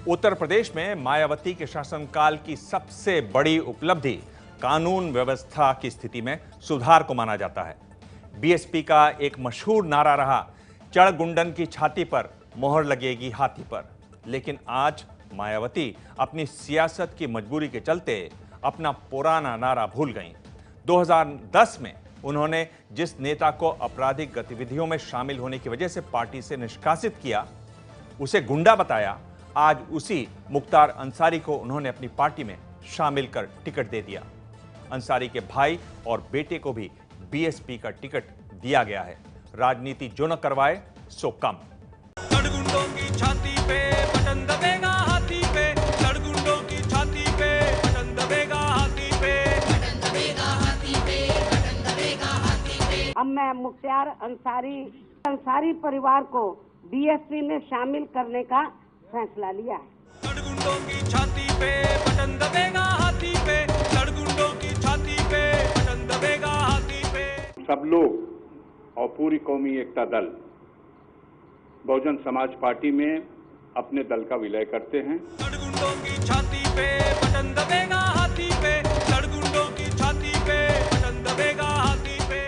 उत्तर प्रदेश में मायावती के शासनकाल की सबसे बड़ी उपलब्धि कानून व्यवस्था की स्थिति में सुधार को माना जाता है। बीएसपी का एक मशहूर नारा रहा, चढ़ गुंडन की छाती पर मोहर लगेगी हाथी पर। लेकिन आज मायावती अपनी सियासत की मजबूरी के चलते अपना पुराना नारा भूल गईं। 2010 में उन्होंने जिस नेता को आपराधिक गतिविधियों में शामिल होने की वजह से पार्टी से निष्कासित किया, उसे गुंडा बताया, आज उसी मुख्तार अंसारी को उन्होंने अपनी पार्टी में शामिल कर टिकट दे दिया। अंसारी के भाई और बेटे को भी बीएसपी का टिकट दिया गया है। राजनीति जो न करवाए सो कम। गुंडों की छाती पे बटन दबेगा हाथी पे, गुंडों की छाती पे बटन दबेगा हाथी पे, बटन दबेगा हाथी पे, बटन दबेगा हाथी पे। अब मैं मुख्तार अंसारी परिवार को बीएसपी में शामिल करने का फैसला लिया है। गुंडों की छाती पे बटन दबेगा हाथी पे, गुंडों की छाती पे बटन दबेगा हाथी पे। सब लोग और पूरी कौमी एकता दल बहुजन समाज पार्टी में अपने दल का विलय करते हैं। गुंडों की छाती पे बटन दबेगा हाथी पे, गुंडों की छाती पे बटन दबेगा हाथी पे।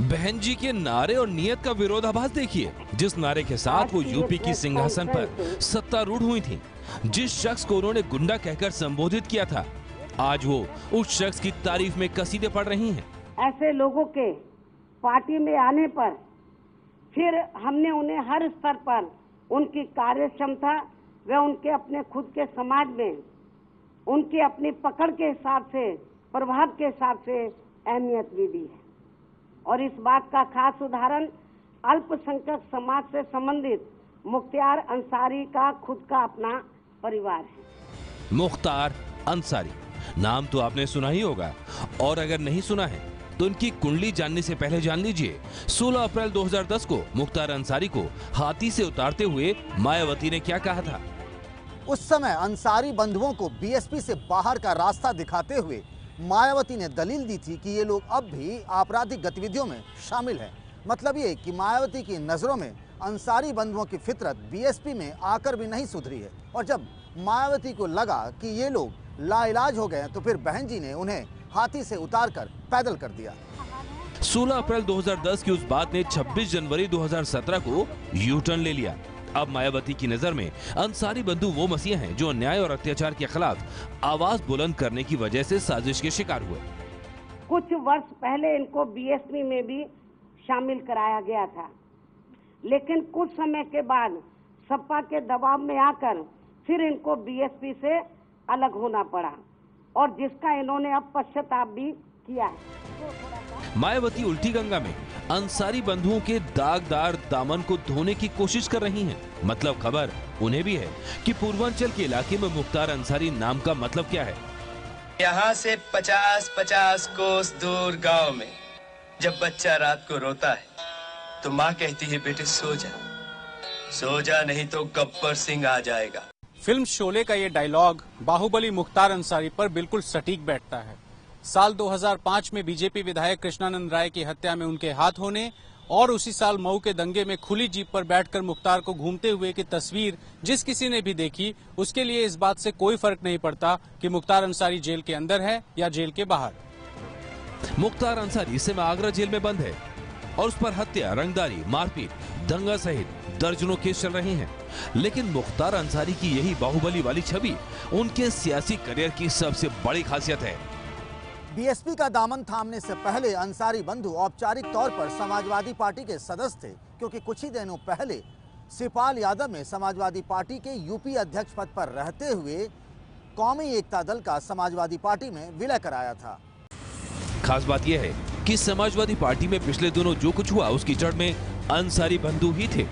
बहन जी के नारे और नियत का विरोधाभास देखिए। जिस नारे के साथ वो यूपी की सिंहासन पर सत्तारूढ़ हुई थी, जिस शख्स को उन्होंने गुंडा कहकर संबोधित किया था, आज वो उस शख्स की तारीफ में कसीदे पढ़ रही हैं। ऐसे लोगों के पार्टी में आने पर फिर हमने उन्हें हर स्तर पर उनकी कार्य क्षमता व उनके अपने खुद के समाज में उनकी अपनी पकड़ के हिसाब से, प्रभाव के हिसाब से अहमियत भी दी है। और इस बात का खास उदाहरण अल्पसंख्यक समाज से संबंधित मुख्तार अंसारी का खुद का अपना परिवार है। मुख्तार अंसारी नाम तो आपने सुना ही होगा, और अगर नहीं सुना है तो उनकी कुंडली जानने से पहले जान लीजिए 16 अप्रैल 2010 को मुख्तार अंसारी को हाथी से उतारते हुए मायावती ने क्या कहा था। उस समय अंसारी बंधुओं को बीएसपी से बाहर का रास्ता दिखाते हुए मायावती ने दलील दी थी कि ये लोग अब भी आपराधिक गतिविधियों में शामिल हैं। मतलब ये कि मायावती की नज़रों में अंसारी बंधुओं की फितरत बीएसपी में आकर भी नहीं सुधरी है। और जब मायावती को लगा कि ये लोग लाइलाज हो गए तो फिर बहन जी ने उन्हें हाथी से उतारकर पैदल कर दिया। 16 अप्रैल 2010 की उस बात ने 26 जनवरी 2017 को यू टर्न ले लिया। अब मायावती की नजर में अंसारी बंधु वो मसीहा हैं जो अन्याय और अत्याचार के खिलाफ आवाज बुलंद करने की वजह से साजिश के शिकार हुए। कुछ वर्ष पहले इनको बीएसपी में भी शामिल कराया गया था, लेकिन कुछ समय के बाद सपा के दबाव में आकर फिर इनको बीएसपी से अलग होना पड़ा, और जिसका इन्होंने अब पश्चाताप भी किया है। मायावती उल्टी गंगा में अंसारी बंधुओं के दागदार दामन को धोने की कोशिश कर रही हैं। मतलब खबर उन्हें भी है कि पूर्वांचल के इलाके में मुख्तार अंसारी नाम का मतलब क्या है। यहाँ से 50-50 कोस दूर गांव में जब बच्चा रात को रोता है तो माँ कहती है, बेटे सो जा, सो जा, नहीं तो गब्बर सिंह आ जाएगा। फिल्म शोले का ये डायलॉग बाहुबली मुख्तार अंसारी पर बिल्कुल सटीक बैठता है। साल 2005 में बीजेपी विधायक कृष्णानंद राय की हत्या में उनके हाथ होने और उसी साल मऊ के दंगे में खुली जीप पर बैठकर मुख्तार को घूमते हुए की तस्वीर जिस किसी ने भी देखी, उसके लिए इस बात से कोई फर्क नहीं पड़ता कि मुख्तार अंसारी जेल के अंदर है या जेल के बाहर। मुख्तार अंसारी इस समय आगरा जेल में बंद है और उस पर हत्या, रंगदारी, मारपीट, दंगा सहित दर्जनों केस चल रहे हैं। लेकिन मुख्तार अंसारी की यही बाहुबली वाली छवि उनके सियासी करियर की सबसे बड़ी खासियत है। बीएसपी का दामन थामने से पहले अंसारी बंधु औपचारिक तौर पर समाजवादी पार्टी के सदस्य थे, क्योंकि कुछ ही दिनों पहले शिवपाल यादव ने समाजवादी पार्टी के यूपी अध्यक्ष पद पर रहते हुए कौमी एकता दल का समाजवादी पार्टी में विलय कराया था। खास बात यह है कि समाजवादी पार्टी में पिछले दिनों जो कुछ हुआ उसकी जड़ में अंसारी बंधु ही थे।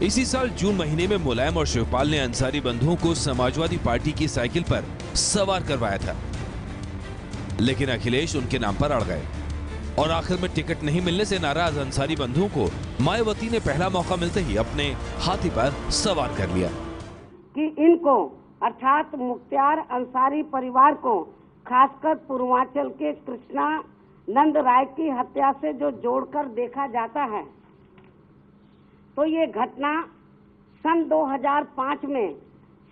इसी साल जून महीने में मुलायम और शिवपाल ने अंसारी बंधुओं को समाजवादी पार्टी की साइकिल पर सवार करवाया था, लेकिन अखिलेश उनके नाम पर अड़ गए और आखिर में टिकट नहीं मिलने से नाराज अंसारी बंधुओं को मायावती ने पहला मौका मिलते ही अपने हाथी पर सवार कर लिया कि इनको अर्थात मुख्तार अंसारी परिवार को, खासकर पूर्वांचल के कृष्णानंद राय की हत्या से जो जोड़कर देखा जाता है, तो ये घटना सन 2005 में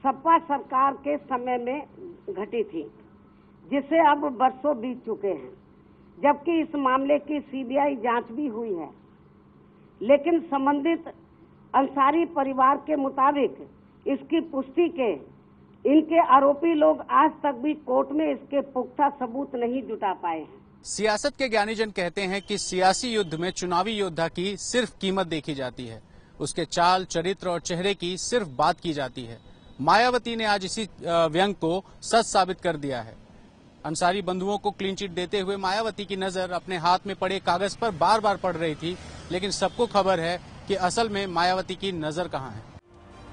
सपा सरकार के समय में घटी थी, जिसे अब बरसों बीत चुके हैं, जबकि इस मामले की सीबीआई जांच भी हुई है। लेकिन संबंधित अंसारी परिवार के मुताबिक इसकी पुष्टि के इनके आरोपी लोग आज तक भी कोर्ट में इसके पुख्ता सबूत नहीं जुटा पाए हैं। सियासत के ज्ञानीजन कहते हैं कि सियासी युद्ध में चुनावी योद्धा की सिर्फ कीमत देखी जाती है, उसके चाल, चरित्र और चेहरे की सिर्फ बात की जाती है। मायावती ने आज इसी व्यंग को सच साबित कर दिया है। अंसारी बंधुओं को क्लीन चिट देते हुए मायावती की नजर अपने हाथ में पड़े कागज पर बार बार पड़ रही थी, लेकिन सबको खबर है कि असल में मायावती की नजर कहां है।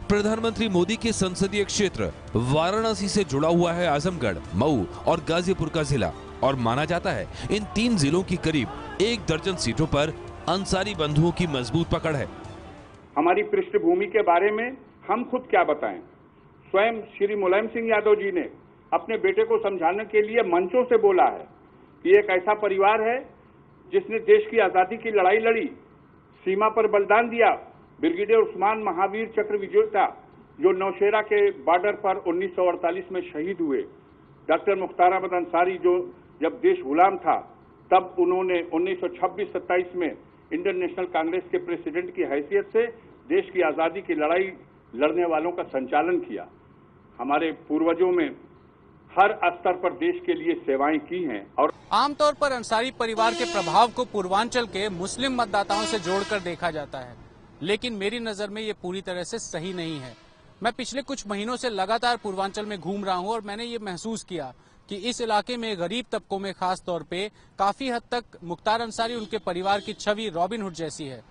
प्रधानमंत्री मोदी के संसदीय क्षेत्र वाराणसी से जुड़ा हुआ है आजमगढ़, मऊ और गाजीपुर का जिला, और माना जाता है इन 3 जिलों की करीब 1 दर्जन सीटों पर अंसारी बंधुओं की मजबूत पकड़ है। हमारी पृष्ठभूमि के बारे में हम खुद क्या बताएं? स्वयं श्री मुलायम सिंह यादव जी ने अपने बेटे को समझाने के लिए मंचों से बोला है कि एक ऐसा परिवार है जिसने देश की आजादी की लड़ाई लड़ी, सीमा पर बलिदान दिया। ब्रिगेडियर उस्मान महावीर चक्र विजेता जो नौशेरा के बॉर्डर पर 1948 में शहीद हुए। डॉक्टर मुख्तार अहमद अंसारी जो जब देश गुलाम था तब उन्होंने 1926-27 में इंडियन नेशनल कांग्रेस के प्रेसिडेंट की हैसियत से देश की आजादी की लड़ाई लड़ने वालों का संचालन किया। हमारे पूर्वजों में हर स्तर पर देश के लिए सेवाएं की हैं। और आमतौर पर अंसारी परिवार के प्रभाव को पूर्वांचल के मुस्लिम मतदाताओं से जोड़कर देखा जाता है, लेकिन मेरी नजर में ये पूरी तरह से सही नहीं है। मैं पिछले कुछ महीनों से लगातार पूर्वांचल में घूम रहा हूं और मैंने ये महसूस किया कि इस इलाके में गरीब तबकों में खास तौर पे काफी हद तक मुख्तार अंसारी उनके परिवार की छवि रॉबिन हुड जैसी है।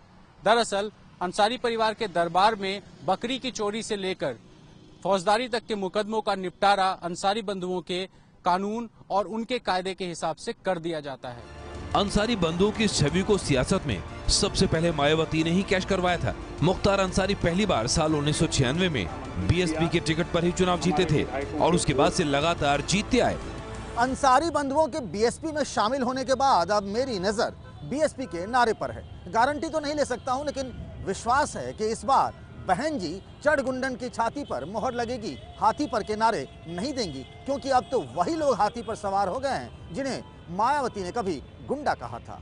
दरअसल अंसारी परिवार के दरबार में बकरी की चोरी से लेकर फौजदारी तक के मुकदमों का निपटारा अंसारी बंधुओं के कानून और उनके कायदे के हिसाब से कर दिया जाता है। अंसारी बंधुओं की इस छवि को सियासत में सबसे पहले मायावती ने ही कैश करवाया था। मुख्तार अंसारी पहली बार साल 1996 में बीएसपी के टिकट पर ही चुनाव जीते थे और उसके बाद से लगातार जीतते आए। अंसारी बंधुओं के बीएसपी में शामिल होने के बाद अब मेरी नजर बीएसपी के नारे पर है। गारंटी तो नहीं ले सकता हूं, लेकिन विश्वास है कि इस बार बहन जी चढ़ गुंडन की छाती पर मोहर लगेगी, हाथी पर के नारे नहीं देंगी, क्योंकि अब तो वही लोग हाथी पर सवार हो गए हैं जिन्हें मायावती ने कभी गुंडा कहा था।